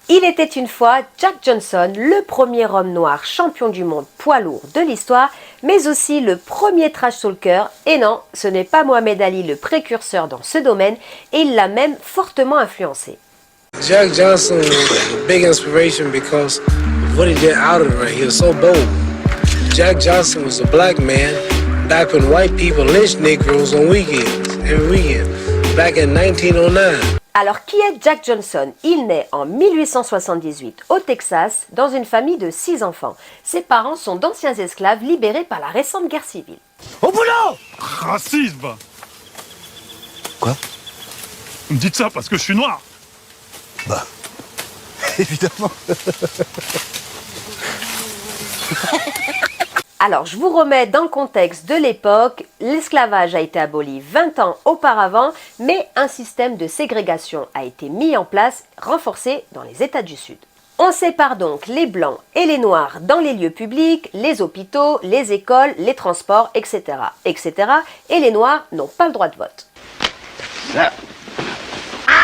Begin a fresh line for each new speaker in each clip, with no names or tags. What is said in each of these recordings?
Il était une fois Jack Johnson, le premier homme noir champion du monde poids lourd de l'histoire, mais aussi le premier trash talker. Et non, ce n'est pas Mohamed Ali le précurseur dans ce domaine, et il l'a même fortement influencé.
Jack Johnson was a big inspiration because of what he did out of the ring. He was so bold. Jack Johnson was a black man back when white people lynched Negroes on weekends, every weekend, back in 1909.
Alors, qui est Jack Johnson? Il naît en 1878 au Texas dans une famille de 6 enfants. Ses parents sont d'anciens esclaves libérés par la récente guerre civile.
Au boulot!
Racisme!
Quoi?
Vous me dites ça parce que je suis noir?
Bah, évidemment.
Alors, je vous remets dans le contexte de l'époque. L'esclavage a été aboli 20 ans auparavant, mais un système de ségrégation a été mis en place, renforcé dans les États du Sud. On sépare donc les blancs et les noirs dans les lieux publics, les hôpitaux, les écoles, les transports, etc., etc. Et les noirs n'ont pas le droit de vote.
Ça.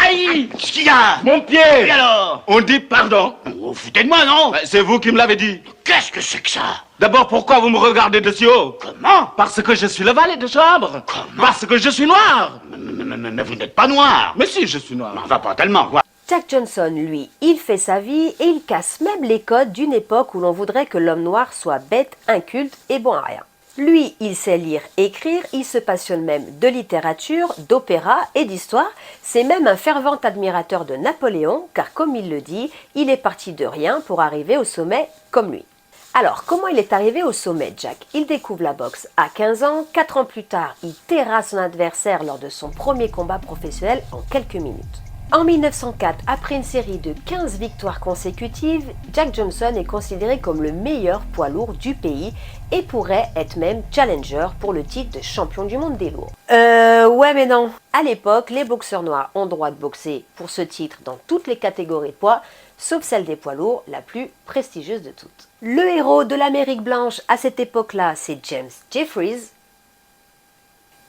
Aïe! Qu'est-ce qu'il y a?
Mon pied!
Et alors?
On dit pardon.
Vous vous foutez de moi, non?
Bah, c'est vous qui me l'avez dit.
Qu'est-ce que c'est que ça?
D'abord, pourquoi vous me regardez de si haut?
Comment?
Parce que je suis le valet de chambre.
Comment?
Parce que je suis noir.
Mais vous n'êtes pas noir.
Mais si, je suis noir.
Enfin, pas tellement, quoi.
Jack Johnson, lui, il fait sa vie et il casse même les codes d'une époque où l'on voudrait que l'homme noir soit bête, inculte et bon à rien. Lui, il sait lire, écrire, il se passionne même de littérature, d'opéra et d'histoire. C'est même un fervent admirateur de Napoléon, car comme il le dit, il est parti de rien pour arriver au sommet comme lui. Alors, comment il est arrivé au sommet, Jack? Il découvre la boxe à 15 ans, 4 ans plus tard, il terrasse son adversaire lors de son premier combat professionnel en quelques minutes. En 1904, après une série de 15 victoires consécutives, Jack Johnson est considéré comme le meilleur poids lourd du pays et pourrait être même challenger pour le titre de champion du monde des lourds. Ouais mais non. À l'époque, les boxeurs noirs ont droit de boxer pour ce titre dans toutes les catégories de poids, sauf celle des poids lourds, la plus prestigieuse de toutes. Le héros de l'Amérique blanche à cette époque-là, c'est James Jeffries.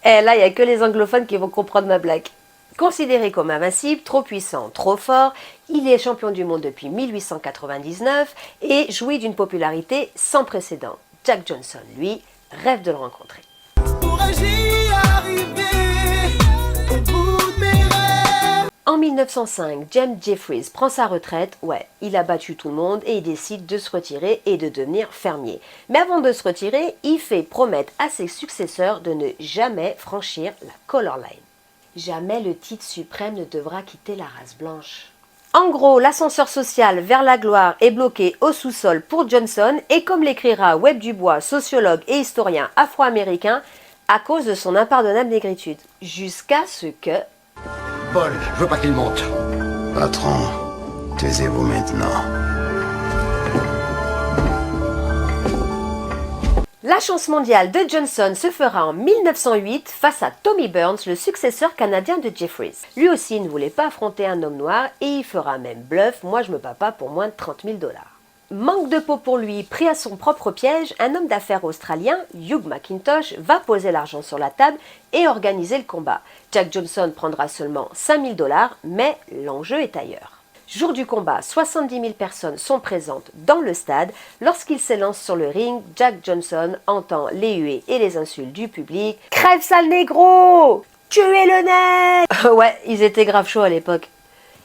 Et là, il n'y a que les anglophones qui vont comprendre ma blague. Considéré comme invincible, trop puissant, trop fort, il est champion du monde depuis 1899 et jouit d'une popularité sans précédent. Jack Johnson, lui, rêve de le rencontrer. En 1905, James Jeffries prend sa retraite. Ouais, il a battu tout le monde et il décide de se retirer et de devenir fermier. Mais avant de se retirer, il fait promettre à ses successeurs de ne jamais franchir la color line. Jamais le titre suprême ne devra quitter la race blanche. En gros, l'ascenseur social vers la gloire est bloqué au sous-sol pour Johnson et comme l'écrira Webb Dubois, sociologue et historien afro-américain, à cause de son impardonnable négritude. Jusqu'à ce que...
Paul, je veux pas qu'il monte.
Patron, taisez-vous maintenant.
La chance mondiale de Johnson se fera en 1908 face à Tommy Burns, le successeur canadien de Jeffries. Lui aussi ne voulait pas affronter un homme noir et il fera même bluff, moi je me bats pas pour moins de 30 000 $. Manque de peau pour lui, pris à son propre piège, un homme d'affaires australien, Hugh McIntosh, va poser l'argent sur la table et organiser le combat. Jack Johnson prendra seulement 5 000 $, mais l'enjeu est ailleurs. Jour du combat, 70 000 personnes sont présentes dans le stade. Lorsqu'il s'élance sur le ring, Jack Johnson entend les huées et les insultes du public. « Crève sale négro! Tuez le nègre !» Ouais, ils étaient grave chauds à l'époque.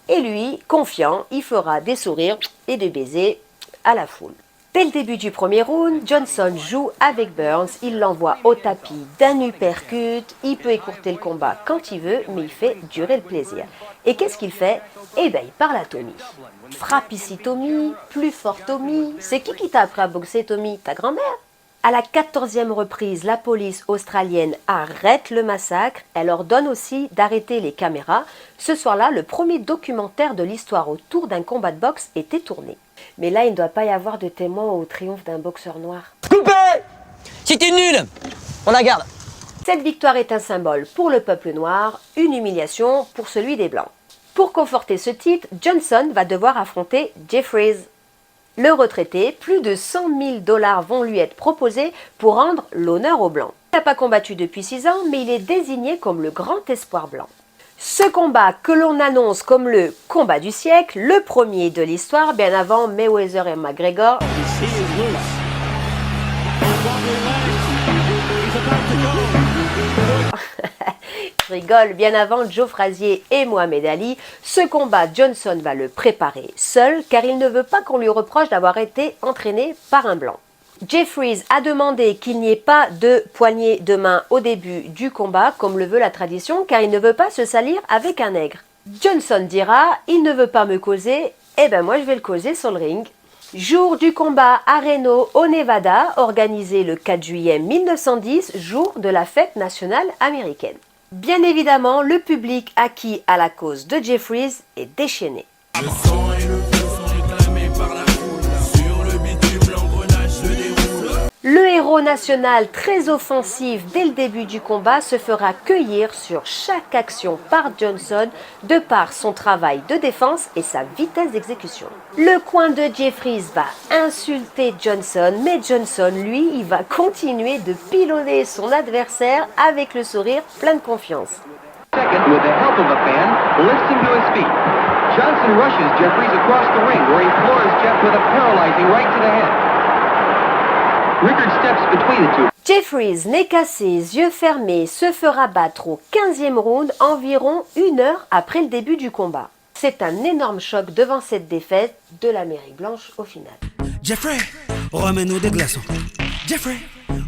Et lui, confiant, il fera des sourires et des baisers à la foule. Dès le début du premier round, Johnson joue avec Burns, il l'envoie au tapis d'un uppercut, il peut écourter le combat quand il veut, mais il fait durer le plaisir. Et qu'est-ce qu'il fait? Eh ben il parle à Tommy. Frappe ici Tommy, plus fort Tommy. C'est qui t'a appris à boxer Tommy? Ta grand-mère? À la 14e reprise, la police australienne arrête le massacre. Elle ordonne aussi d'arrêter les caméras. Ce soir-là, le premier documentaire de l'histoire autour d'un combat de boxe était tourné. Mais là, il ne doit pas y avoir de témoin au triomphe d'un boxeur noir.
Coupé! Si t'es nul, on la garde.
Cette victoire est un symbole pour le peuple noir, une humiliation pour celui des Blancs. Pour conforter ce titre, Johnson va devoir affronter Jeffries. Le retraité, plus de 100 000 $ vont lui être proposés pour rendre l'honneur aux Blancs. Il n'a pas combattu depuis 6 ans, mais il est désigné comme le grand espoir blanc. Ce combat que l'on annonce comme le combat du siècle, le premier de l'histoire, bien avant Mayweather et McGregor. Je rigole, bien avant Joe Frazier et Mohamed Ali, ce combat Johnson va le préparer seul car il ne veut pas qu'on lui reproche d'avoir été entraîné par un blanc. Jeffries a demandé qu'il n'y ait pas de poignée de main au début du combat comme le veut la tradition car il ne veut pas se salir avec un nègre. Johnson dira « il ne veut pas me causer, eh ben moi je vais le causer sur le ring ». Jour du combat à Reno au Nevada, organisé le 4 juillet 1910, jour de la fête nationale américaine. Bien évidemment, le public acquis à la cause de Jeffries est déchaîné. Le héros national, très offensif dès le début du combat, se fera cueillir sur chaque action par Johnson de par son travail de défense et sa vitesse d'exécution. Le coin de Jeffries va insulter Johnson, mais Johnson, lui, il va continuer de pilonner son adversaire avec le sourire plein de confiance.
Second, with the help of a fan, lifts him to his feet. Johnson rushes Jeffries across the ring where he floors Jeff with a paralyzing right to the head. Rickard steps between the two.
Jeffries, nez cassé, yeux fermés, se fera battre au 15e round environ 1 heure après le début du combat. C'est un énorme choc devant cette défaite de l'Amérique blanche au final.
Jeffrey, remets-nous des glaçons. Jeffrey,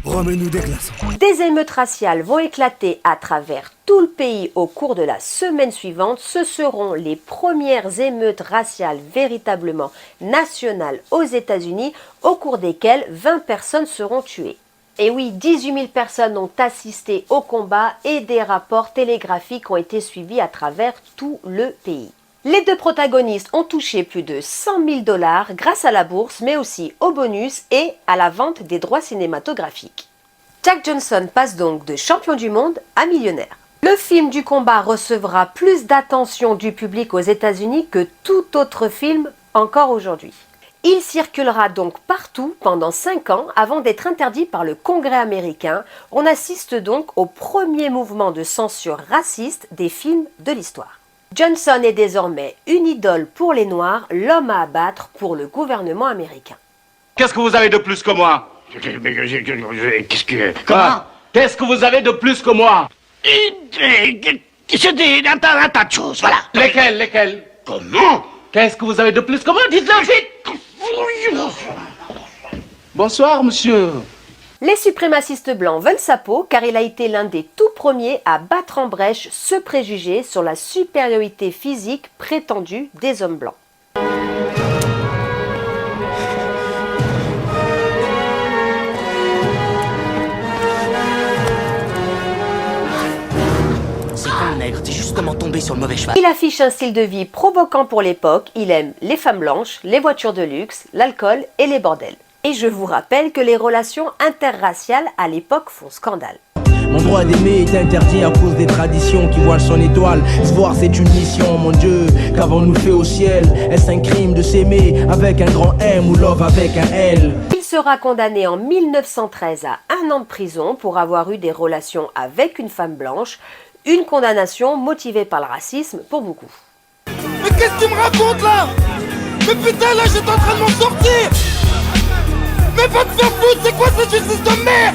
remets-nous des glaçons.
Des émeutes raciales vont éclater à travers tout le pays au cours de la semaine suivante. Ce seront les premières émeutes raciales véritablement nationales aux États-Unis, au cours desquelles 20 personnes seront tuées. Et oui, 18 000 personnes ont assisté au combat et des rapports télégraphiques ont été suivis à travers tout le pays. Les deux protagonistes ont touché plus de 100 000 $ grâce à la bourse, mais aussi au bonus et à la vente des droits cinématographiques. Jack Johnson passe donc de champion du monde à millionnaire. Le film du combat recevra plus d'attention du public aux États-Unis que tout autre film encore aujourd'hui. Il circulera donc partout pendant 5 ans avant d'être interdit par le Congrès américain. On assiste donc au premier mouvement de censure raciste des films de l'histoire. Johnson est désormais une idole pour les Noirs, l'homme à abattre pour le gouvernement américain.
Qu'est-ce que vous avez de plus que moi?
Qu'est-ce que...
Quoi? Qu'est-ce que vous avez de plus que moi?
C'est un tas de choses, voilà.
Lesquelles?
Comment?
Qu'est-ce que vous avez de plus que moi? Dites-le vite! Bonsoir, monsieur.
Les suprémacistes blancs veulent sa peau car il a été l'un des tout premiers à battre en brèche ce préjugé sur la supériorité physique prétendue des hommes blancs.
C'est con, nègre, t'es justement tombé sur le mauvais cheval.
Il affiche un style de vie provoquant pour l'époque, il aime les femmes blanches, les voitures de luxe, l'alcool et les bordels. Et je vous rappelle que les relations interraciales à l'époque font scandale.
Mon droit d'aimer est interdit à cause des traditions qui voilent son étoile. Se voir c'est une mission, mon Dieu, qu'avons-nous fait au ciel? Est-ce un crime de s'aimer avec un grand M ou love avec un L?
Il sera condamné en 1913 à 1 an de prison pour avoir eu des relations avec une femme blanche, une condamnation motivée par le racisme pour beaucoup.
Mais qu'est-ce que tu me racontes là? Mais putain là j'étais en train de m'en sortir! Mais va te faire foutre, c'est quoi cette justice de merde?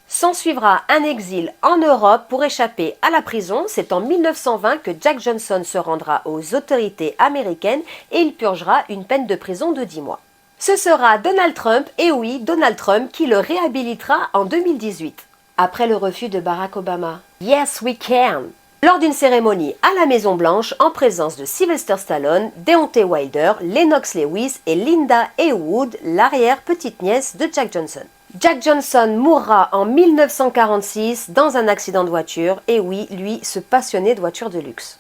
S'ensuivra un exil en Europe pour échapper à la prison. C'est en 1920 que Jack Johnson se rendra aux autorités américaines et il purgera une peine de prison de 10 mois. Ce sera Donald Trump, et oui, Donald Trump, qui le réhabilitera en 2018, après le refus de Barack Obama. Yes, we can! Lors d'une cérémonie à la Maison Blanche, en présence de Sylvester Stallone, Deontay Wilder, Lennox Lewis et Linda Heywood, l'arrière-petite-nièce de Jack Johnson. Jack Johnson mourra en 1946 dans un accident de voiture, et oui, lui, ce passionné de voitures de luxe.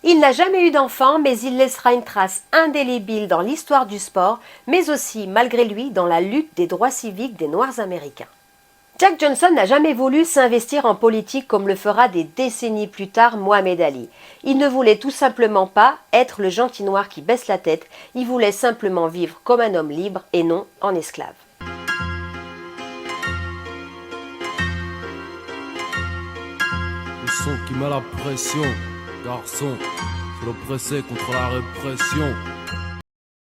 Il n'a jamais eu d'enfant, mais il laissera une trace indélébile dans l'histoire du sport, mais aussi, malgré lui, dans la lutte des droits civiques des Noirs américains. Jack Johnson n'a jamais voulu s'investir en politique comme le fera des décennies plus tard Mohamed Ali. Il ne voulait tout simplement pas être le gentil noir qui baisse la tête, il voulait simplement vivre comme un homme libre et non en esclave.
Nous
son qui met la pression. Garçon, faut l'oppresser contre la répression.